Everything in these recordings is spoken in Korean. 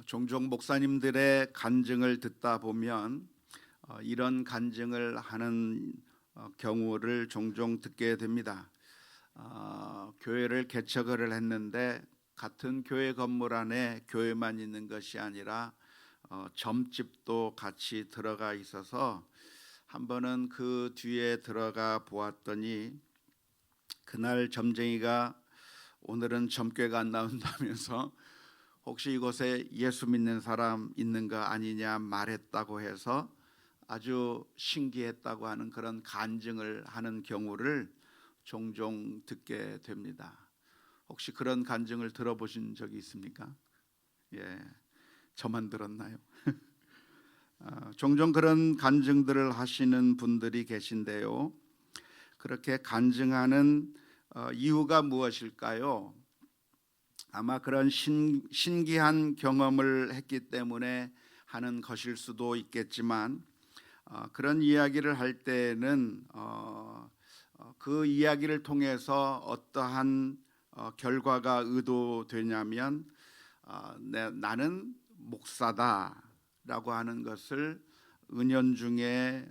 종종 목사님들의 간증을 듣다 보면 이런 간증을 하는 경우를 종종 듣게 됩니다. 교회를 개척을 했는데 같은 교회 건물 안에 교회만 있는 것이 아니라 점집도 같이 들어가 있어서 한 번은 그 뒤에 들어가 보았더니 그날 점쟁이가 오늘은 점괘가 안 나온다면서 혹시 이곳에 예수 믿는 사람 있는가 아니냐 말했다고 해서 아주 신기했다고 하는 그런 간증을 하는 경우를 종종 듣게 됩니다. 혹시 그런 간증을 들어보신 적이 있습니까? 예, 저만 들었나요? 종종 그런 간증들을 하시는 분들이 계신데요. 그렇게 간증하는 이유가 무엇일까요? 아마 그런 신기한 경험을 했기 때문에 하는 것일 수도 있겠지만 그런 이야기를 할 때는 그 이야기를 통해서 어떠한 결과가 의도되냐면 나는 목사다라고 하는 것을 은연중에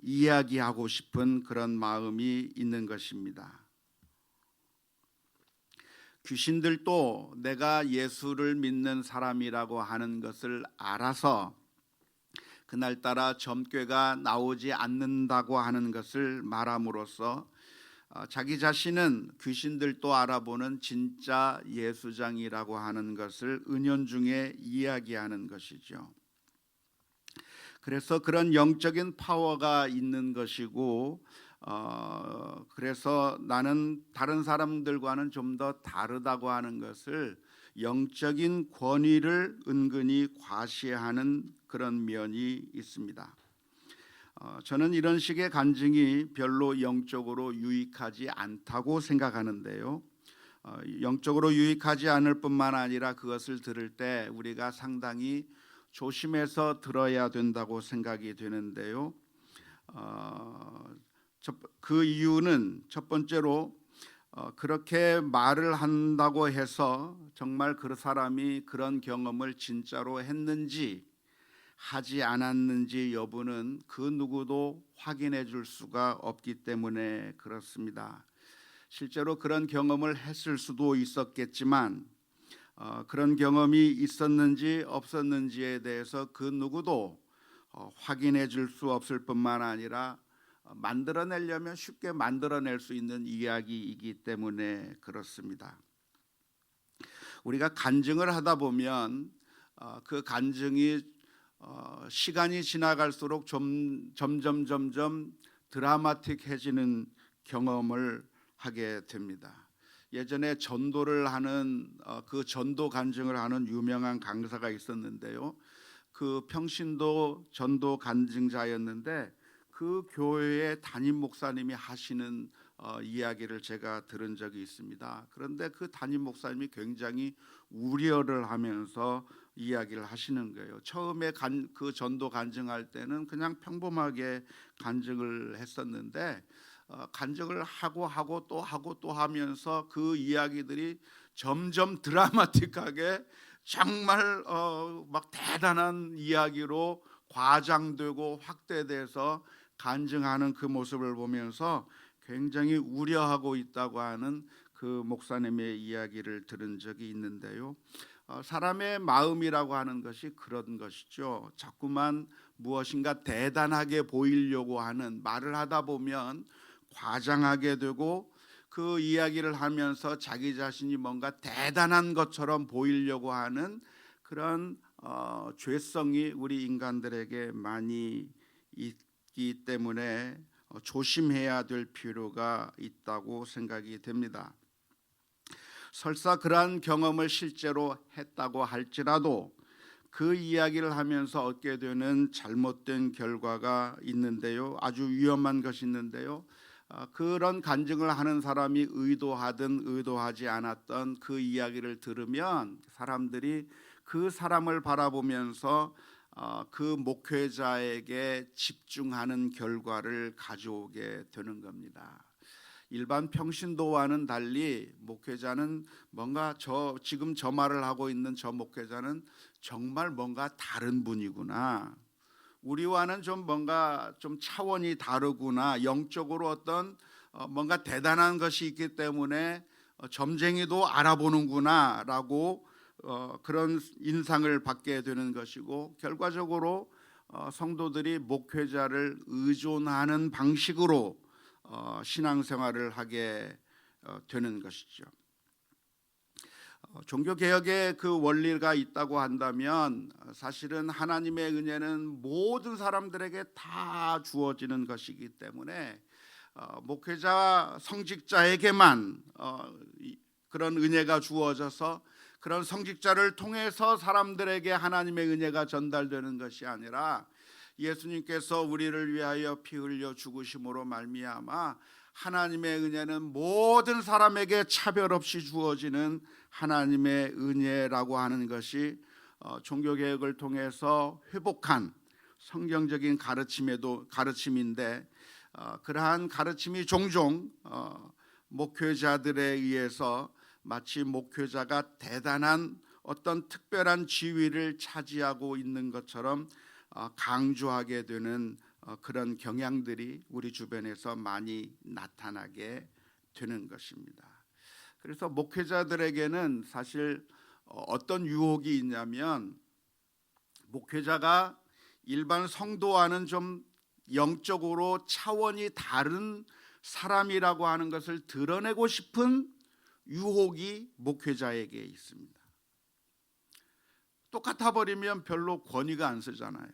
이야기하고 싶은 그런 마음이 있는 것입니다. 귀신들도 내가 예수를 믿는 사람이라고 하는 것을 알아서 그날따라 점괘가 나오지 않는다고 하는 것을 말함으로써 자기 자신은 귀신들도 알아보는 진짜 예수장이라고 하는 것을 은연중에 이야기하는 것이죠. 그래서 그런 영적인 파워가 있는 것이고 그래서 나는 다른 사람들과는 좀 더 다르다고 하는 것을 영적인 권위를 은근히 과시하는 그런 면이 있습니다. 저는 이런 식의 간증이 별로 영적으로 유익하지 않다고 생각하는데요. 영적으로 유익하지 않을 뿐만 아니라 그것을 들을 때 우리가 상당히 조심해서 들어야 된다고 생각이 되는데요. 그 이유는 첫 번째로 그렇게 말을 한다고 해서 정말 그 사람이 그런 경험을 진짜로 했는지 하지 않았는지 여부는 그 누구도 확인해 줄 수가 없기 때문에 그렇습니다. 실제로 그런 경험을 했을 수도 있었겠지만 그런 경험이 있었는지 없었는지에 대해서 그 누구도 확인해 줄 수 없을 뿐만 아니라 만들어내려면 쉽게 만들어낼 수 있는 이야기이기 때문에 그렇습니다. 우리가 간증을 하다 보면 그 간증이 시간이 지나갈수록 점점 드라마틱해지는 경험을 하게 됩니다. 예전에 전도를 하는 그 전도 간증을 하는 유명한 강사가 있었는데요. 그 평신도 전도 간증자였는데 그 교회의 담임 목사님이 하시는 이야기를 제가 들은 적이 있습니다. 그런데 그 담임 목사님이 굉장히 우려를 하면서 이야기를 하시는 거예요. 처음에 그 전도 간증할 때는 그냥 평범하게 간증을 했었는데 간증을 하고 또 하면서 그 이야기들이 점점 드라마틱하게 정말 막 대단한 이야기로 과장되고 확대돼서 간증하는 그 모습을 보면서 굉장히 우려하고 있다고 하는 그 목사님의 이야기를 들은 적이 있는데요. 사람의 마음이라고 하는 것이 그런 것이죠. 자꾸만 무엇인가 대단하게 보이려고 하는 말을 하다 보면 과장하게 되고 그 이야기를 하면서 자기 자신이 뭔가 대단한 것처럼 보이려고 하는 그런 죄성이 우리 인간들에게 많이 있기 때문에 조심해야 될 필요가 있다고 생각이 됩니다. 설사 그러한 경험을 실제로 했다고 할지라도 그 이야기를 하면서 얻게 되는 잘못된 결과가 있는데요. 아주 위험한 것이 있는데요. 그런 간증을 하는 사람이 의도하든 의도하지 않았던 그 이야기를 들으면 사람들이 그 사람을 바라보면서 그 목회자에게 집중하는 결과를 가져오게 되는 겁니다. 일반 평신도와는 달리 목회자는 뭔가 지금 저 말을 하고 있는 저 목회자는 정말 뭔가 다른 분이구나. 우리와는 좀 뭔가 좀 차원이 다르구나. 영적으로 어떤 뭔가 대단한 것이 있기 때문에 점쟁이도 알아보는구나라고 그런 인상을 받게 되는 것이고, 결과적으로 성도들이 목회자를 의존하는 방식으로 신앙생활을 하게 되는 것이죠. 종교개혁의 그 원리가 있다고 한다면 사실은 하나님의 은혜는 모든 사람들에게 다 주어지는 것이기 때문에 목회자 성직자에게만 그런 은혜가 주어져서 그런 성직자를 통해서 사람들에게 하나님의 은혜가 전달되는 것이 아니라 예수님께서 우리를 위하여 피 흘려 죽으심으로 말미암아 하나님의 은혜는 모든 사람에게 차별 없이 주어지는 하나님의 은혜라고 하는 것이 종교개혁을 통해서 회복한 성경적인 가르침인데, 그러한 가르침이 종종 목회자들에 의해서 마치 목회자가 대단한 어떤 특별한 지위를 차지하고 있는 것처럼 강조하게 되는 그런 경향들이 우리 주변에서 많이 나타나게 되는 것입니다. 그래서 목회자들에게는 사실 어떤 유혹이 있냐면, 목회자가 일반 성도와는 좀 영적으로 차원이 다른 사람이라고 하는 것을 드러내고 싶은 유혹이 목회자에게 있습니다. 똑같아 버리면 별로 권위가 안 서잖아요.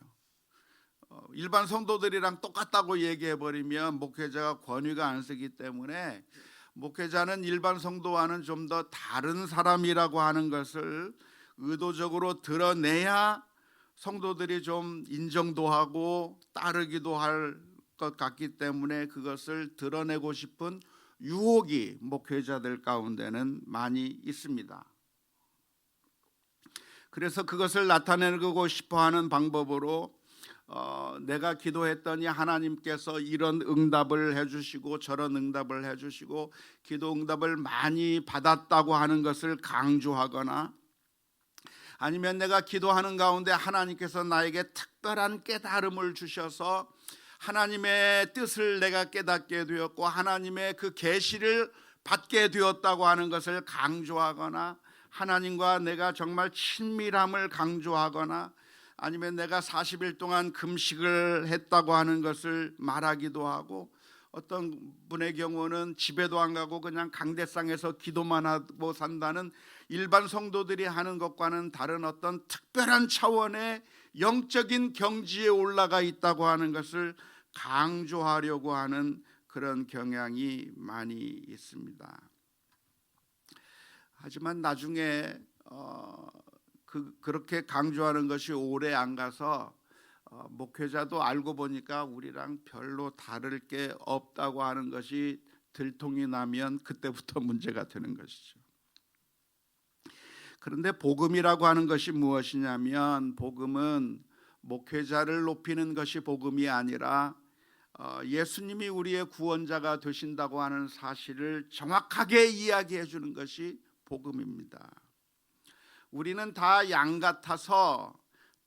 일반 성도들이랑 똑같다고 얘기해 버리면 목회자가 권위가 안 서기 때문에 목회자는 일반 성도와는 좀 더 다른 사람이라고 하는 것을 의도적으로 드러내야 성도들이 좀 인정도 하고 따르기도 할 것 같기 때문에 그것을 드러내고 싶은 유혹이 목회자들 가운데는 많이 있습니다. 그래서 그것을 나타내고 싶어하는 방법으로 내가 기도했더니 하나님께서 이런 응답을 해주시고 저런 응답을 해주시고 기도 응답을 많이 받았다고 하는 것을 강조하거나, 아니면 내가 기도하는 가운데 하나님께서 나에게 특별한 깨달음을 주셔서 하나님의 뜻을 내가 깨닫게 되었고 하나님의 그 계시를 받게 되었다고 하는 것을 강조하거나, 하나님과 내가 정말 친밀함을 강조하거나, 아니면 내가 40일 동안 금식을 했다고 하는 것을 말하기도 하고, 어떤 분의 경우는 집에도 안 가고 그냥 강대상에서 기도만 하고 산다는 일반 성도들이 하는 것과는 다른 어떤 특별한 차원의 영적인 경지에 올라가 있다고 하는 것을 강조하려고 하는 그런 경향이 많이 있습니다. 하지만 나중에 그렇게 강조하는 것이 오래 안 가서 목회자도 알고 보니까 우리랑 별로 다를 게 없다고 하는 것이 들통이 나면 그때부터 문제가 되는 것이죠. 그런데 복음이라고 하는 것이 무엇이냐면, 복음은 목회자를 높이는 것이 복음이 아니라 예수님이 우리의 구원자가 되신다고 하는 사실을 정확하게 이야기해 주는 것이 복음입니다. 우리는 다 양 같아서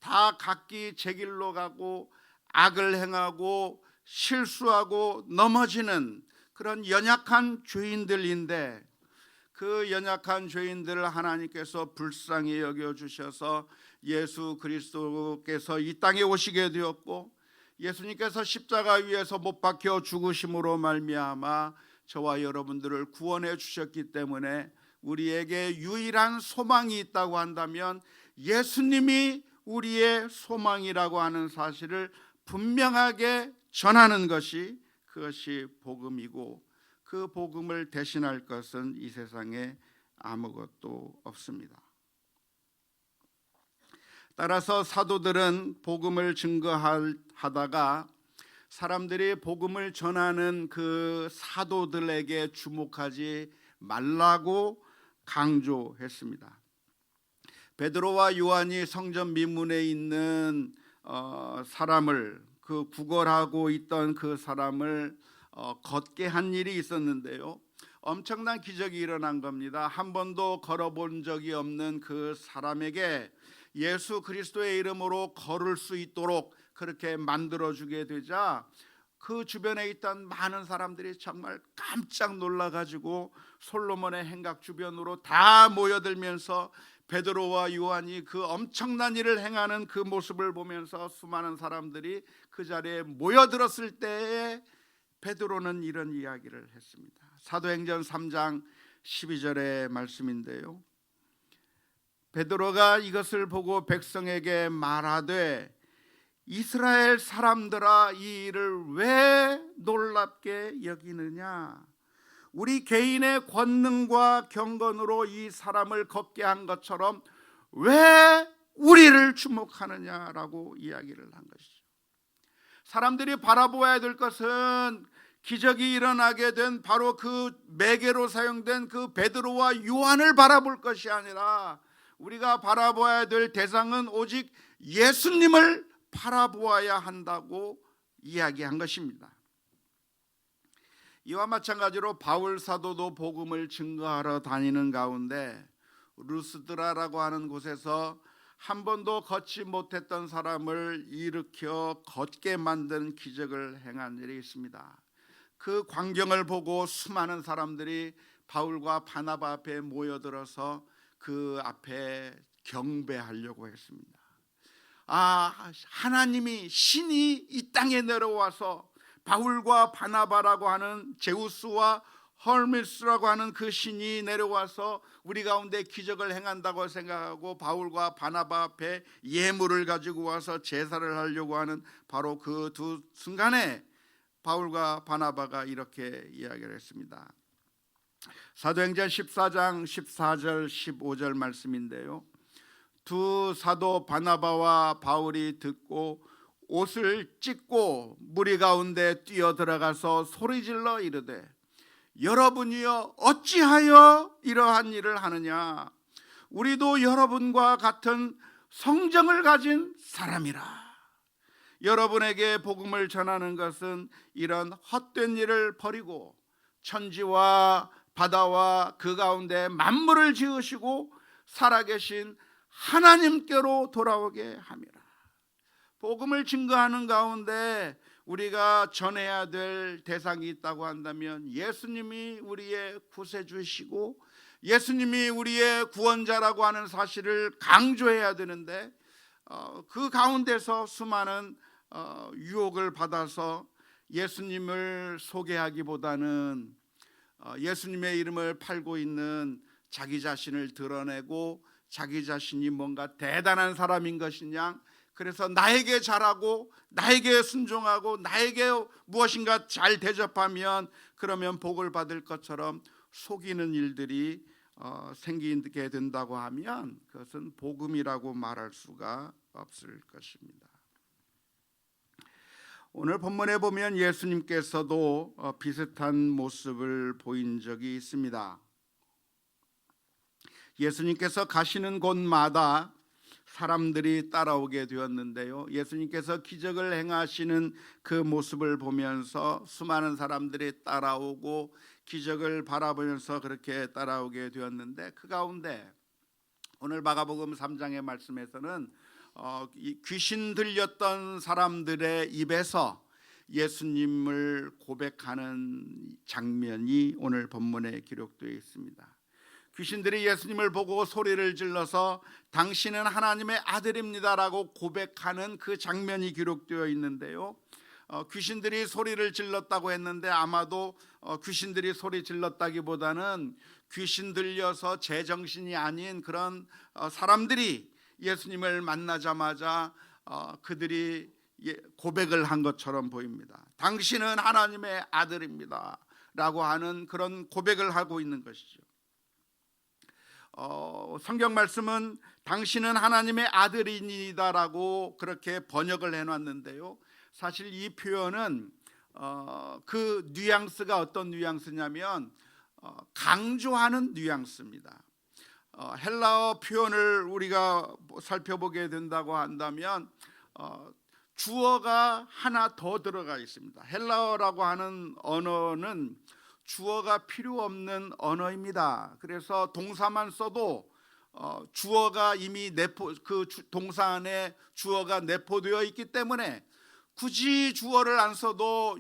다 각기 제 길로 가고 악을 행하고 실수하고 넘어지는 그런 연약한 죄인들인데, 그 연약한 죄인들을 하나님께서 불쌍히 여겨주셔서 예수 그리스도께서 이 땅에 오시게 되었고, 예수님께서 십자가 위에서 못 박혀 죽으심으로 말미암아 저와 여러분들을 구원해 주셨기 때문에 우리에게 유일한 소망이 있다고 한다면 예수님이 우리의 소망이라고 하는 사실을 분명하게 전하는 것이, 그것이 복음이고, 그 복음을 대신할 것은 이 세상에 아무것도 없습니다. 따라서 사도들은 복음을 증거하다가 사람들이 복음을 전하는 그 사도들에게 주목하지 말라고 강조했습니다. 베드로와 요한이 성전 미문에 있는 사람을, 그 구걸하고 있던 그 사람을 걷게 한 일이 있었는데요. 엄청난 기적이 일어난 겁니다. 한 번도 걸어본 적이 없는 그 사람에게 예수 그리스도의 이름으로 걸을 수 있도록 그렇게 만들어주게 되자 그 주변에 있던 많은 사람들이 정말 깜짝 놀라가지고 솔로몬의 행각 주변으로 다 모여들면서 베드로와 요한이 그 엄청난 일을 행하는 그 모습을 보면서 수많은 사람들이 그 자리에 모여들었을 때에 베드로는 이런 이야기를 했습니다. 사도행전 3장 12절의 말씀인데요. 베드로가 이것을 보고 백성에게 말하되 이스라엘 사람들아 이 일을 왜 놀랍게 여기느냐? 우리 개인의 권능과 경건으로 이 사람을 걷게 한 것처럼 왜 우리를 주목하느냐라고 이야기를 한 것이죠. 사람들이 바라보아야 될 것은 기적이 일어나게 된 바로 그 매개로 사용된 그 베드로와 요한을 바라볼 것이 아니라 우리가 바라봐야 될 대상은 오직 예수님을 바라보아야 한다고 이야기한 것입니다. 이와 마찬가지로 바울 사도도 복음을 증거하러 다니는 가운데 루스드라라고 하는 곳에서 한 번도 걷지 못했던 사람을 일으켜 걷게 만든 기적을 행한 일이 있습니다. 그 광경을 보고 수많은 사람들이 바울과 바나바 앞에 모여들어서 그 앞에 경배하려고 했습니다. 하나님이 신이 이 땅에 내려와서 바울과 바나바라고 하는 제우스와 헐미스라고 하는 그 신이 내려와서 우리 가운데 기적을 행한다고 생각하고 바울과 바나바 앞에 예물을 가지고 와서 제사를 하려고 하는 바로 그 두 순간에 바울과 바나바가 이렇게 이야기를 했습니다. 사도행전 14장 14절 15절 말씀인데요. 두 사도 바나바와 바울이 듣고 옷을 찢고 무리 가운데 뛰어들어가서 소리질러 이르되 여러분이여 어찌하여 이러한 일을 하느냐? 우리도 여러분과 같은 성정을 가진 사람이라. 여러분에게 복음을 전하는 것은 이런 헛된 일을 버리고 천지와 바다와 그 가운데 만물을 지으시고 살아계신 하나님께로 돌아오게 함이라. 복음을 증거하는 가운데 우리가 전해야 될 대상이 있다고 한다면 예수님이 우리의 구세주시고 예수님이 우리의 구원자라고 하는 사실을 강조해야 되는데 그 가운데서 수많은 유혹을 받아서 예수님을 소개하기보다는 예수님의 이름을 팔고 있는 자기 자신을 드러내고 자기 자신이 뭔가 대단한 사람인 것이냐, 그래서 나에게 잘하고 나에게 순종하고 나에게 무엇인가 잘 대접하면 그러면 복을 받을 것처럼 속이는 일들이 생기게 된다고 하면 그것은 복음이라고 말할 수가 없을 것입니다. 오늘 본문에 보면 예수님께서도 비슷한 모습을 보인 적이 있습니다. 예수님께서 가시는 곳마다 사람들이 따라오게 되었는데요. 예수님께서 기적을 행하시는 그 모습을 보면서 수많은 사람들이 따라오고 기적을 바라보면서 그렇게 따라오게 되었는데 그 가운데 오늘 마가복음 3장의 말씀에서는 귀신 들렸던 사람들의 입에서 예수님을 고백하는 장면이 오늘 본문에 기록되어 있습니다. 귀신들이 예수님을 보고 소리를 질러서 당신은 하나님의 아들입니다라고 고백하는 그 장면이 기록되어 있는데요. 귀신들이 소리를 질렀다고 했는데 아마도 귀신들이 소리 질렀다기보다는 귀신 들려서 제정신이 아닌 그런 사람들이 예수님을 만나자마자 그들이 고백을 한 것처럼 보입니다. 당신은 하나님의 아들입니다 라고 하는 그런 고백을 하고 있는 것이죠. 성경 말씀은 당신은 하나님의 아들이니다라고 그렇게 번역을 해놨는데요. 사실 이 표현은 그 뉘앙스가 어떤 뉘앙스냐면 강조하는 뉘앙스입니다. 헬라어 표현을 우리가 살펴보게 된다고 한다면 주어가 하나 더 들어가 있습니다. 헬라어라고 하는 언어는 주어가 필요 없는 언어입니다. 그래서 동사만 써도 주어가 이미 그 동사 안에 주어가 내포되어 있기 때문에 굳이 주어를 안 써도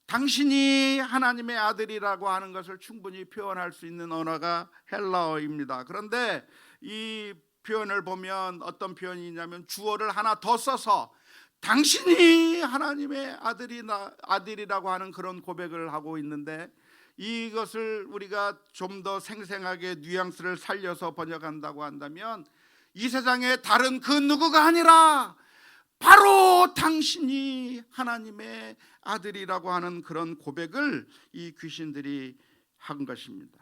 당신이 하나님의 아들이라고 하는 것을 충분히 표현할 수 있는 언어가 헬라어입니다. 그런데 이 표현을 보면 어떤 표현이냐면 주어를 하나 더 써서 당신이 하나님의 아들이라고 하는 그런 고백을 하고 있는데, 이것을 우리가 좀 더 생생하게 뉘앙스를 살려서 번역한다고 한다면 이 세상에 다른 그 누구가 아니라 바로 당신이 하나님의 아들이라고 하는 그런 고백을 이 귀신들이 한 것입니다.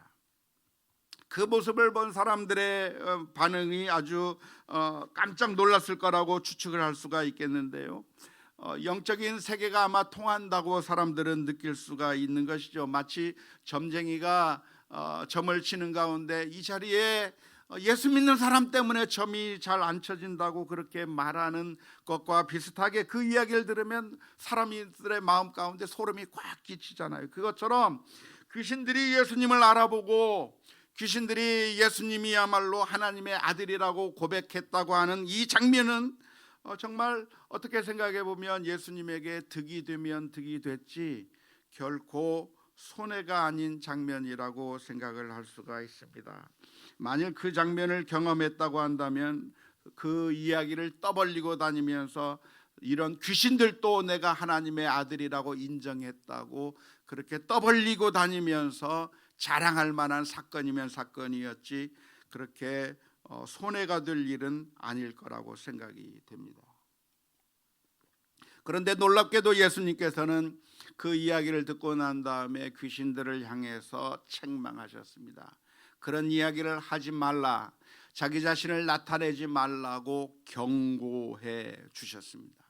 그 모습을 본 사람들의 반응이 아주 깜짝 놀랐을 거라고 추측을 할 수가 있겠는데요. 영적인 세계가 아마 통한다고 사람들은 느낄 수가 있는 것이죠. 마치 점쟁이가 점을 치는 가운데 이 자리에 예수 믿는 사람 때문에 점이 잘 안 쳐진다고 그렇게 말하는 것과 비슷하게 그 이야기를 들으면 사람들의 마음 가운데 소름이 꽉 끼치잖아요. 그것처럼 귀신들이 예수님을 알아보고 귀신들이 예수님이야말로 하나님의 아들이라고 고백했다고 하는 이 장면은 정말 어떻게 생각해 보면 예수님에게 득이 되면 득이 됐지 결코 손해가 아닌 장면이라고 생각을 할 수가 있습니다. 만일 그 장면을 경험했다고 한다면 그 이야기를 떠벌리고 다니면서 이런 귀신들도 내가 하나님의 아들이라고 인정했다고 그렇게 떠벌리고 다니면서 자랑할 만한 사건이면 사건이었지 그렇게 손해가 될 일은 아닐 거라고 생각이 됩니다. 그런데 놀랍게도 예수님께서는 그 이야기를 듣고 난 다음에 귀신들을 향해서 책망하셨습니다. 그런 이야기를 하지 말라, 자기 자신을 나타내지 말라고 경고해 주셨습니다.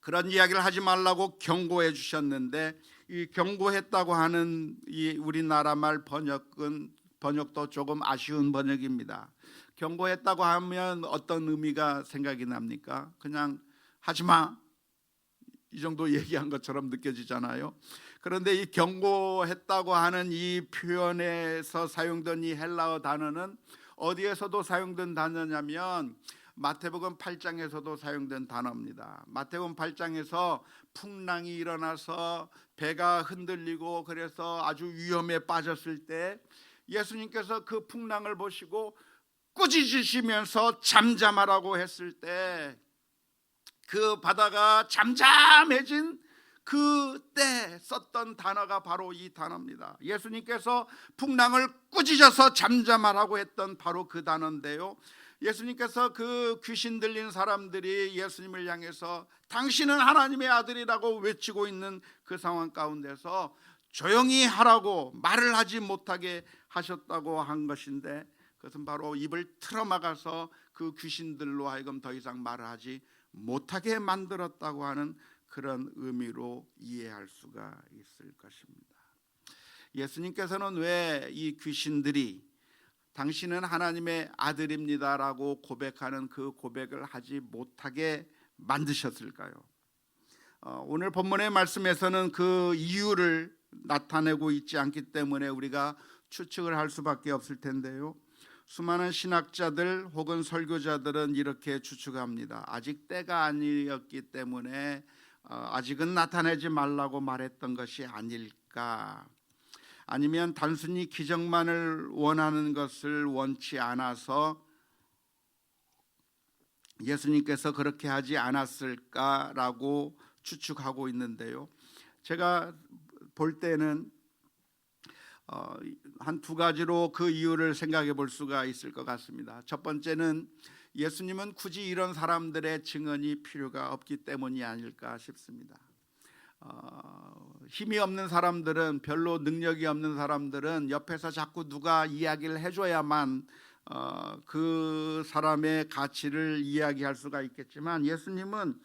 그런 이야기를 하지 말라고 경고해 주셨는데 이 경고했다고 하는 이 우리나라 말 번역도 조금 아쉬운 번역입니다. 경고했다고 하면 어떤 의미가 생각이 납니까? 그냥 하지마 이 정도 얘기한 것처럼 느껴지잖아요. 그런데 이 경고했다고 하는 이 표현에서 사용된 이 헬라어 단어는 어디에서도 사용된 단어냐면 마태복음 8장에서도 사용된 단어입니다. 마태복음 8장에서 풍랑이 일어나서 배가 흔들리고 그래서 아주 위험에 빠졌을 때 예수님께서 그 풍랑을 보시고 꾸짖으시면서 잠잠하라고 했을 때 그 바다가 잠잠해진 그때 썼던 단어가 바로 이 단어입니다. 예수님께서 풍랑을 꾸짖어서 잠잠하라고 했던 바로 그 단어인데요, 예수님께서 그 귀신 들린 사람들이 예수님을 향해서 당신은 하나님의 아들이라고 외치고 있는 그 상황 가운데서 조용히 하라고 말을 하지 못하게 하셨다고 한 것인데, 그것은 바로 입을 틀어막아서 그 귀신들로 하여금 더 이상 말을 하지 못하게 만들었다고 하는 그런 의미로 이해할 수가 있을 것입니다. 예수님께서는 왜 이 귀신들이 당신은 하나님의 아들입니다라고 고백하는 그 고백을 하지 못하게 만드셨을까요? 오늘 본문의 말씀에서는 그 이유를 나타내고 있지 않기 때문에 우리가 추측을 할 수밖에 없을 텐데요, 수많은 신학자들 혹은 설교자들은 이렇게 추측합니다. 아직 때가 아니었기 때문에 아직은 나타내지 말라고 말했던 것이 아닐까, 아니면 단순히 기적만을 원하는 것을 원치 않아서 예수님께서 그렇게 하지 않았을까라고 추측하고 있는데요, 제가 볼 때는 한 두 가지로 그 이유를 생각해 볼 수가 있을 것 같습니다. 첫 번째는 예수님은 굳이 이런 사람들의 증언이 필요가 없기 때문이 아닐까 싶습니다. 힘이 없는 사람들은, 별로 능력이 없는 사람들은 옆에서 자꾸 누가 이야기를 해줘야만 그 사람의 가치를 이야기할 수가 있겠지만, 예수님은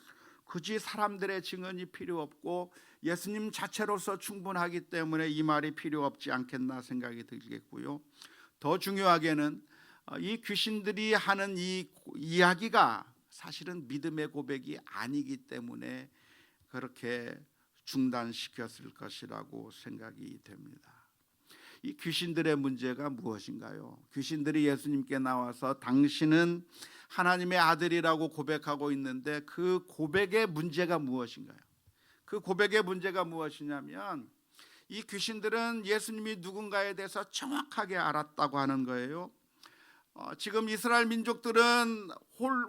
굳이 사람들의 증언이 필요 없고 예수님 자체로서 충분하기 때문에 이 말이 필요 없지 않겠나 생각이 들겠고요, 더 중요하게는 이 귀신들이 하는 이 이야기가 사실은 믿음의 고백이 아니기 때문에 그렇게 중단시켰을 것이라고 생각이 됩니다. 이 귀신들의 문제가 무엇인가요? 귀신들이 예수님께 나와서 당신은 하나님의 아들이라고 고백하고 있는데 그 고백의 문제가 무엇인가요? 그 고백의 문제가 무엇이냐면 이 귀신들은 예수님이 누군가에 대해서 정확하게 알았다고 하는 거예요. 지금 이스라엘 민족들은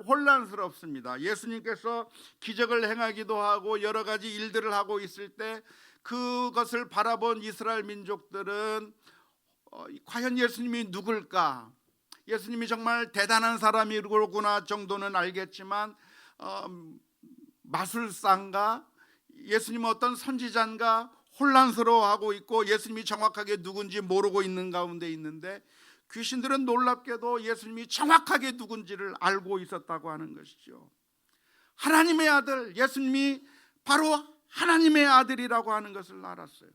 혼란스럽습니다. 예수님께서 기적을 행하기도 하고 여러 가지 일들을 하고 있을 때 그것을 바라본 이스라엘 민족들은 과연 예수님이 누굴까? 예수님이 정말 대단한 사람이구나 정도는 알겠지만 마술사인가? 예수님은 어떤 선지자인가? 혼란스러워하고 있고 예수님이 정확하게 누군지 모르고 있는 가운데 있는데 귀신들은 놀랍게도 예수님이 정확하게 누군지를 알고 있었다고 하는 것이죠. 하나님의 아들, 예수님이 바로 하나님의 아들이라고 하는 것을 알았어요.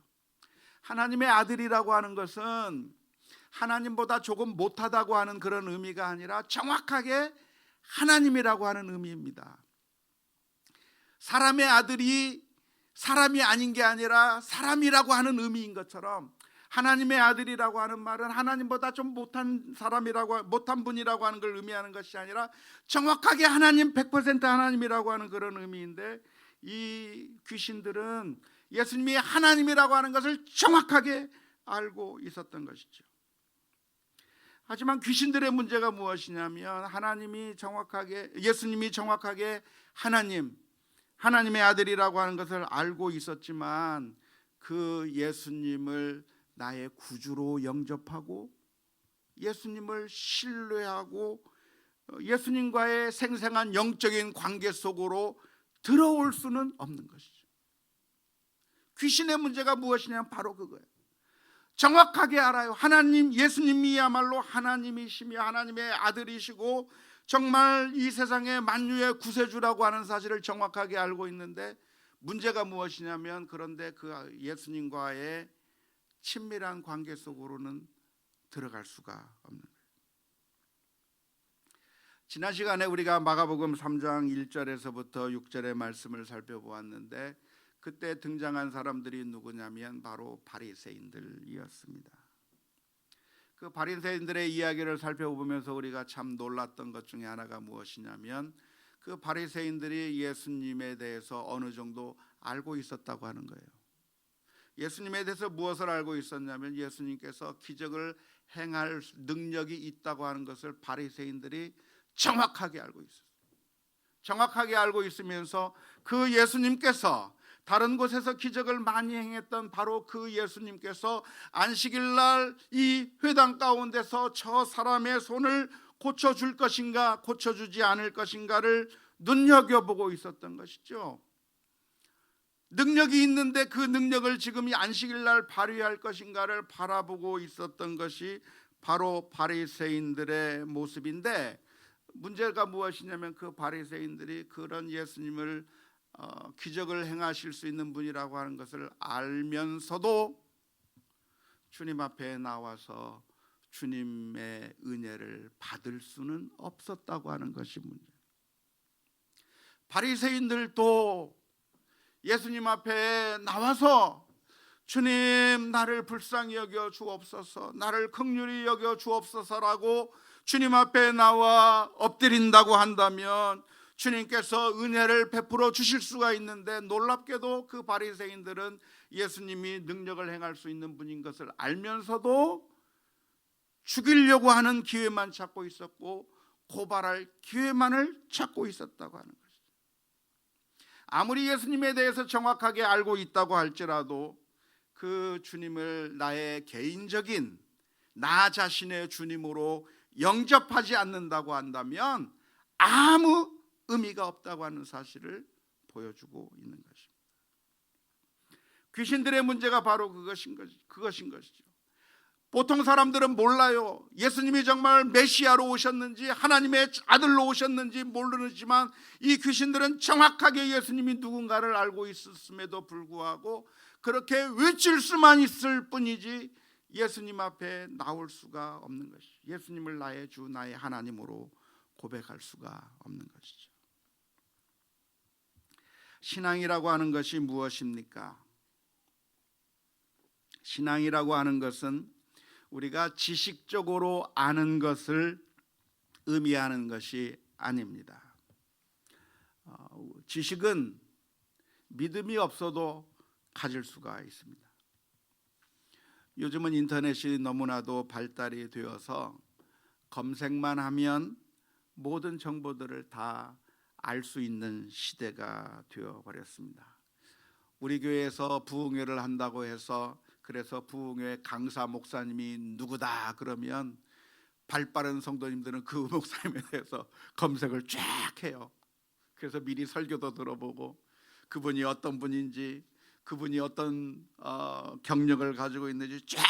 하나님의 아들이라고 하는 것은 하나님보다 조금 못하다고 하는 그런 의미가 아니라 정확하게 하나님이라고 하는 의미입니다. 사람의 아들이 사람이 아닌 게 아니라 사람이라고 하는 의미인 것처럼 하나님의 아들이라고 하는 말은 하나님보다 좀 못한 사람이라고, 못한 분이라고 하는 걸 의미하는 것이 아니라 정확하게 하나님 100% 하나님이라고 하는 그런 의미인데 이 귀신들은 예수님이 하나님이라고 하는 것을 정확하게 알고 있었던 것이죠. 하지만 귀신들의 문제가 무엇이냐면 예수님이 정확하게 하나님의 아들이라고 하는 것을 알고 있었지만 그 예수님을 나의 구주로 영접하고 예수님을 신뢰하고 예수님과의 생생한 영적인 관계 속으로 들어올 수는 없는 것이죠. 귀신의 문제가 무엇이냐면 바로 그거예요. 정확하게 알아요. 예수님이야말로 하나님이시며 하나님의 아들이시고 정말 이 세상의 만유의 구세주라고 하는 사실을 정확하게 알고 있는데 문제가 무엇이냐면 그런데 그 예수님과의 친밀한 관계 속으로는 들어갈 수가 없는 거예요. 지난 시간에 우리가 마가복음 3장 1절에서부터 6절의 말씀을 살펴보았는데 그때 등장한 사람들이 누구냐면 바로 바리새인들이었습니다. 그 바리새인들의 이야기를 살펴보면서 우리가 참 놀랐던 것 중에 하나가 무엇이냐면 그 바리새인들이 예수님에 대해서 어느 정도 알고 있었다고 하는 거예요. 예수님에 대해서 무엇을 알고 있었냐면 예수님께서 기적을 행할 능력이 있다고 하는 것을 바리새인들이 정확하게 알고 있었어요. 정확하게 알고 있으면서 그 예수님께서 다른 곳에서 기적을 많이 행했던 바로 그 예수님께서 안식일 날 이 회당 가운데서 저 사람의 손을 고쳐줄 것인가 고쳐주지 않을 것인가를 눈여겨보고 있었던 것이죠. 능력이 있는데 그 능력을 지금 이 안식일 날 발휘할 것인가를 바라보고 있었던 것이 바로 바리새인들의 모습인데 문제가 무엇이냐면 그 바리새인들이 그런 예수님을 기적을 행하실 수 있는 분이라고 하는 것을 알면서도 주님 앞에 나와서 주님의 은혜를 받을 수는 없었다고 하는 것이 문제예요. 바리새인들도 예수님 앞에 나와서 주님 나를 불쌍히 여겨 주옵소서, 나를 긍휼히 여겨 주옵소서라고 주님 앞에 나와 엎드린다고 한다면 주님께서 은혜를 베풀어 주실 수가 있는데 놀랍게도 그 바리새인들은 예수님이 능력을 행할 수 있는 분인 것을 알면서도 죽이려고 하는 기회만 찾고 있었고 고발할 기회만을 찾고 있었다고 하는 것이죠. 아무리 예수님에 대해서 정확하게 알고 있다고 할지라도 그 주님을 나의 개인적인 나 자신의 주님으로 영접하지 않는다고 한다면 아무 의미가 없다고 하는 사실을 보여주고 있는 것입니다. 귀신들의 문제가 바로 그것인 것이죠. 보통 사람들은 몰라요. 예수님이 정말 메시아로 오셨는지 하나님의 아들로 오셨는지 모르지만 이 귀신들은 정확하게 예수님이 누군가를 알고 있었음에도 불구하고 그렇게 외칠 수만 있을 뿐이지 예수님 앞에 나올 수가 없는 것이죠. 예수님을 나의 주 나의 하나님으로 고백할 수가 없는 것이죠. 신앙이라고 하는 것이 무엇입니까? 신앙이라고 하는 것은 우리가 지식적으로 아는 것을 의미하는 것이 아닙니다. 지식은 믿음이 없어도 가질 수가 있습니다. 요즘은 인터넷이 너무나도 발달이 되어서 검색만 하면 모든 정보들을 다 알 수 있는 시대가 되어버렸습니다. 우리 교회에서 부흥회를 한다고 해서 그래서 부흥회 강사 목사님이 누구다 그러면 발빠른 성도님들은 그 목사님에 대해서 검색을 쫙 해요. 그래서 미리 설교도 들어보고 그분이 어떤 분인지, 그분이 어떤 경력을 가지고 있는지 쫙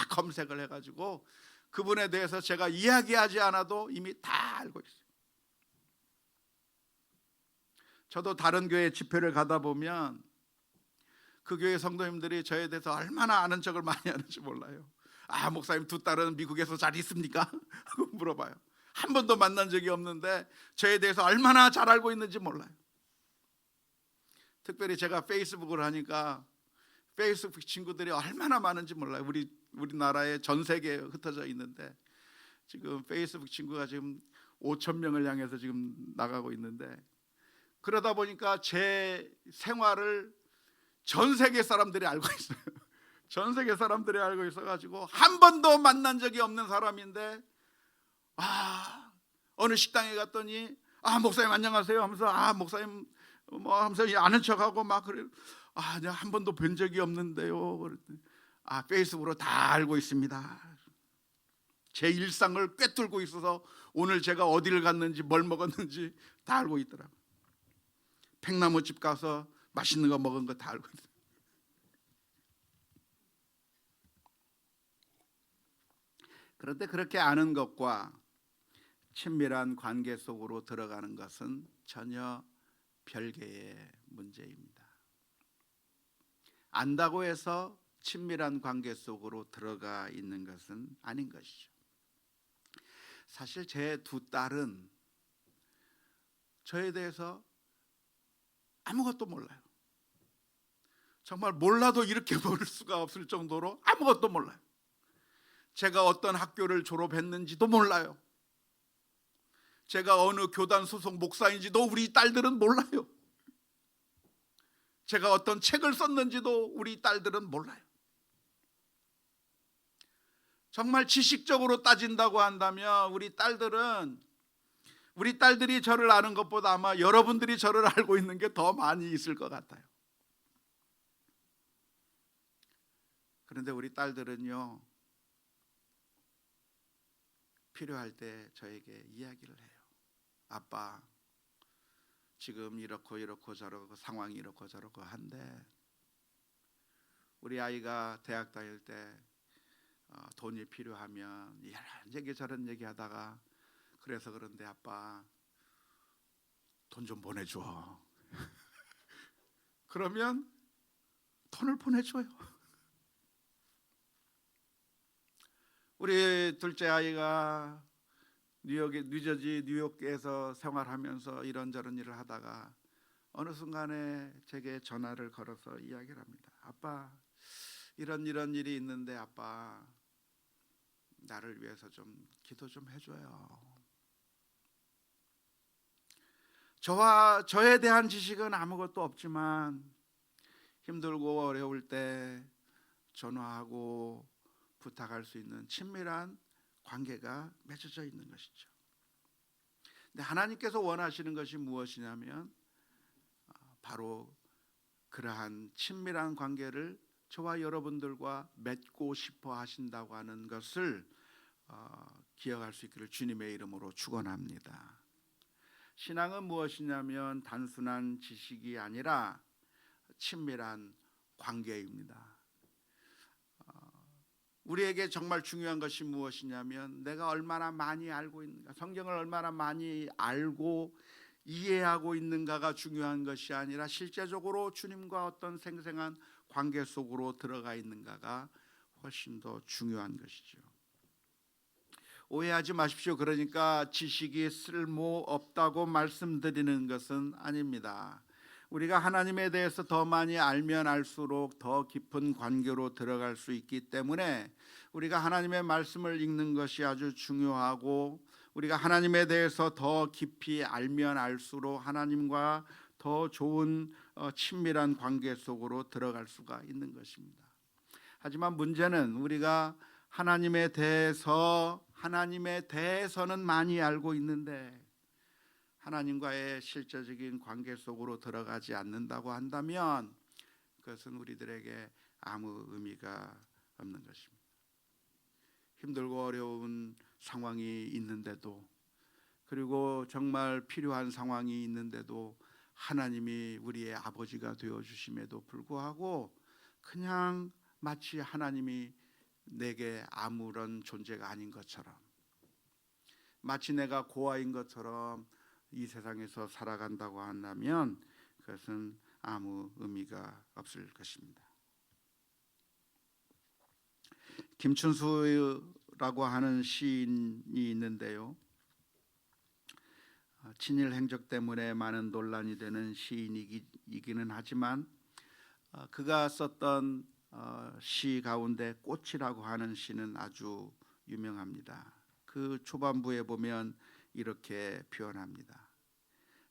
검색을 해가지고 그분에 대해서 제가 이야기하지 않아도 이미 다 알고 있어요. 저도 다른 교회 집회를 가다 보면 그 교회 성도님들이 저에 대해서 얼마나 아는 척을 많이 하는지 몰라요. 아, 목사님 두 딸은 미국에서 잘 있습니까? 하고 물어봐요. 한 번도 만난 적이 없는데 저에 대해서 얼마나 잘 알고 있는지 몰라요. 특별히 제가 페이스북을 하니까 페이스북 친구들이 얼마나 많은지 몰라요. 우리나라에 전 세계에 흩어져 있는데 지금 페이스북 친구가 지금 5천 명을 향해서 지금 나가고 있는데, 그러다 보니까 제 생활을 전 세계 사람들이 알고 있어요. 전 세계 사람들이 알고 있어가지고 한 번도 만난 적이 없는 사람인데 어느 식당에 갔더니 목사님 안녕하세요 하면서 목사님 뭐 하면서 아는 척하고 막 그래. 내가 한 번도 뵌 적이 없는데요. 그랬더니 페이스북으로 다 알고 있습니다. 제 일상을 꿰뚫고 있어서 오늘 제가 어디를 갔는지 뭘 먹었는지 다 알고 있더라고요. 팽나무집 가서 맛있는 거 먹은 거 다 알고 있어요. 그런데 그렇게 아는 것과 친밀한 관계 속으로 들어가는 것은 전혀 별개의 문제입니다. 안다고 해서 친밀한 관계 속으로 들어가 있는 것은 아닌 것이죠. 사실 제 두 딸은 저에 대해서 아무것도 몰라요. 정말 몰라도 이렇게 모를 수가 없을 정도로 아무것도 몰라요. 제가 어떤 학교를 졸업했는지도 몰라요. 제가 어느 교단 소속 목사인지도 우리 딸들은 몰라요. 제가 어떤 책을 썼는지도 우리 딸들은 몰라요. 정말 지식적으로 따진다고 한다면 우리 딸들이 저를 아는 것보다 아마 여러분들이 저를 알고 있는 게 더 많이 있을 것 같아요. 그런데 우리 딸들은요, 필요할 때 저에게 이야기를 해요. 아빠, 지금 이렇고 저렇고 상황이 이렇고 저렇고 한데 우리 아이가 대학 다닐 때 돈이 필요하면 이런 얘기 저런 얘기 하다가 그래서 그런데 아빠 돈 좀 보내줘. 그러면 돈을 보내줘요. 우리 둘째 아이가 뉴욕에서 생활하면서 이런저런 일을 하다가 어느 순간에 제게 전화를 걸어서 이야기를 합니다. 아빠, 이런 일이 있는데 아빠 나를 위해서 좀 기도 좀 해줘요. 저에 대한 지식은 아무것도 없지만 힘들고 어려울 때 전화하고 부탁할 수 있는 친밀한 관계가 맺어져 있는 것이죠. 근데 하나님께서 원하시는 것이 무엇이냐면 바로 그러한 친밀한 관계를 저와 여러분들과 맺고 싶어 하신다고 하는 것을 기억할 수 있기를 주님의 이름으로 축원합니다. 신앙은 무엇이냐면 단순한 지식이 아니라 친밀한 관계입니다. 우리에게 정말 중요한 것이 무엇이냐면 내가 얼마나 많이 알고 있는가, 성경을 얼마나 많이 알고 이해하고 있는가가 중요한 것이 아니라 실제적으로 주님과 어떤 생생한 관계 속으로 들어가 있는가가 훨씬 더 중요한 것이죠. 오해하지 마십시오. 그러니까 지식이 쓸모없다고 말씀드리는 것은 아닙니다. 우리가 하나님에 대해서 더 많이 알면 알수록 더 깊은 관계로 들어갈 수 있기 때문에 우리가 하나님의 말씀을 읽는 것이 아주 중요하고, 우리가 하나님에 대해서 더 깊이 알면 알수록 하나님과 더 좋은 친밀한 관계 속으로 들어갈 수가 있는 것입니다. 하지만 문제는 우리가 하나님에 대해서는 많이 알고 있는데 하나님과의 실제적인 관계 속으로 들어가지 않는다고 한다면 그것은 우리들에게 아무 의미가 없는 것입니다. 힘들고 어려운 상황이 있는데도, 그리고 정말 필요한 상황이 있는데도 하나님이 우리의 아버지가 되어주심에도 불구하고 그냥 마치 하나님이 내게 아무런 존재가 아닌 것처럼, 마치 내가 고아인 것처럼 이 세상에서 살아간다고 한다면 그것은 아무 의미가 없을 것입니다. 김춘수라고 하는 시인이 있는데요, 친일 행적 때문에 많은 논란이 되는 시인이기는 하지만 그가 썼던 시 가운데 꽃이라고 하는 시는 아주 유명합니다. 그 초반부에 보면 이렇게 표현합니다.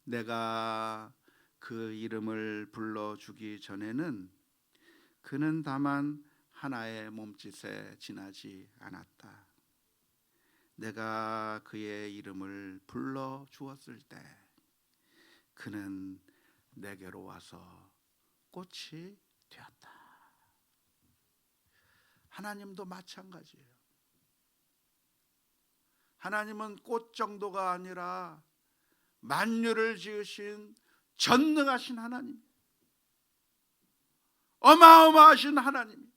내가 그 이름을 불러주기 전에는 그는 다만 하나의 몸짓에 지나지 않았다. 내가 그의 이름을 불러주었을 때 그는 내게로 와서 꽃이 되었다. 하나님도 마찬가지예요. 하나님은 꽃 정도가 아니라 만유를 지으신 전능하신 하나님, 어마어마하신 하나님,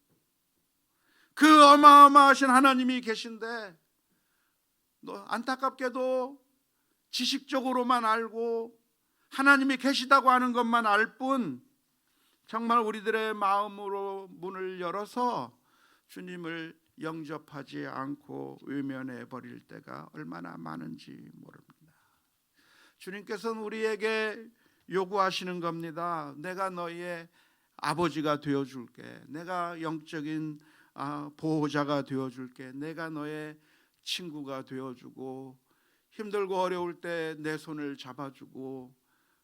그 어마어마하신 하나님이 계신데 안타깝게도 지식적으로만 알고 하나님이 계시다고 하는 것만 알 뿐, 정말 우리들의 마음으로 문을 열어서 주님을 영접하지 않고 외면해 버릴 때가 얼마나 많은지 모릅니다. 주님께서는 우리에게 요구하시는 겁니다. 내가 너희의 아버지가 되어줄게. 내가 영적인 보호자가 되어줄게. 내가 너의 친구가 되어주고, 힘들고 어려울 때 내 손을 잡아주고,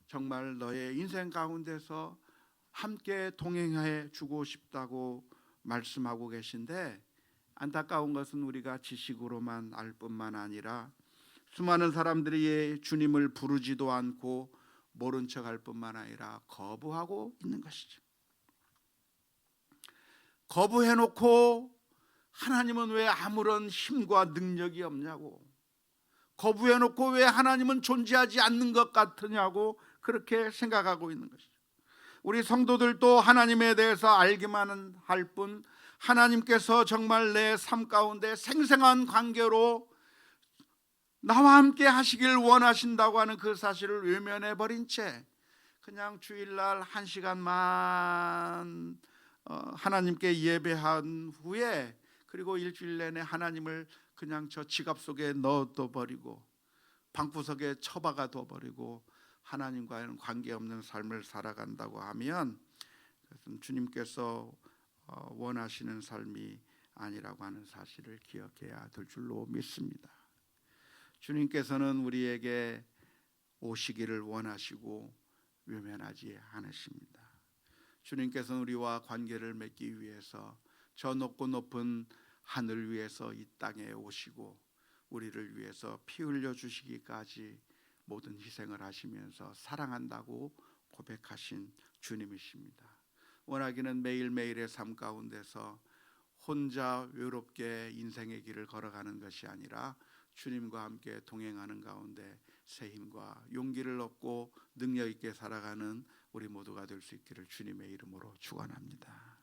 정말 너의 인생 가운데서 함께 동행해 주고 싶다고 말씀하고 계신데, 안타까운 것은 우리가 지식으로만 알 뿐만 아니라 수많은 사람들이 주님을 부르지도 않고 모른 척할 뿐만 아니라 거부하고 있는 것이죠. 거부해놓고 하나님은 왜 아무런 힘과 능력이 없냐고, 거부해놓고 왜 하나님은 존재하지 않는 것 같으냐고 그렇게 생각하고 있는 것이죠. 우리 성도들도 하나님에 대해서 알기만 할 뿐, 하나님께서 정말 내 삶 가운데 생생한 관계로 나와 함께 하시길 원하신다고 하는 그 사실을 외면해 버린 채 그냥 주일날 1시간만 하나님께 예배한 후에, 그리고 일주일 내내 하나님을 그냥 저 지갑 속에 넣어둬 버리고 방구석에 처박아 둬 버리고 하나님과는 관계없는 삶을 살아간다고 하면 그것은 주님께서 원하시는 삶이 아니라고 하는 사실을 기억해야 될 줄로 믿습니다. 주님께서는 우리에게 오시기를 원하시고 외면하지 않으십니다. 주님께서는 우리와 관계를 맺기 위해서 저 높고 높은 하늘 위에서 이 땅에 오시고 우리를 위해서 피 흘려 주시기까지 모든 희생을 하시면서 사랑한다고 고백하신 주님이십니다. 원하기는 매일매일의 삶 가운데서 혼자 외롭게 인생의 길을 걸어가는 것이 아니라 주님과 함께 동행하는 가운데 새 힘과 용기를 얻고 능력 있게 살아가는 우리 모두가 될 수 있기를 주님의 이름으로 축원합니다.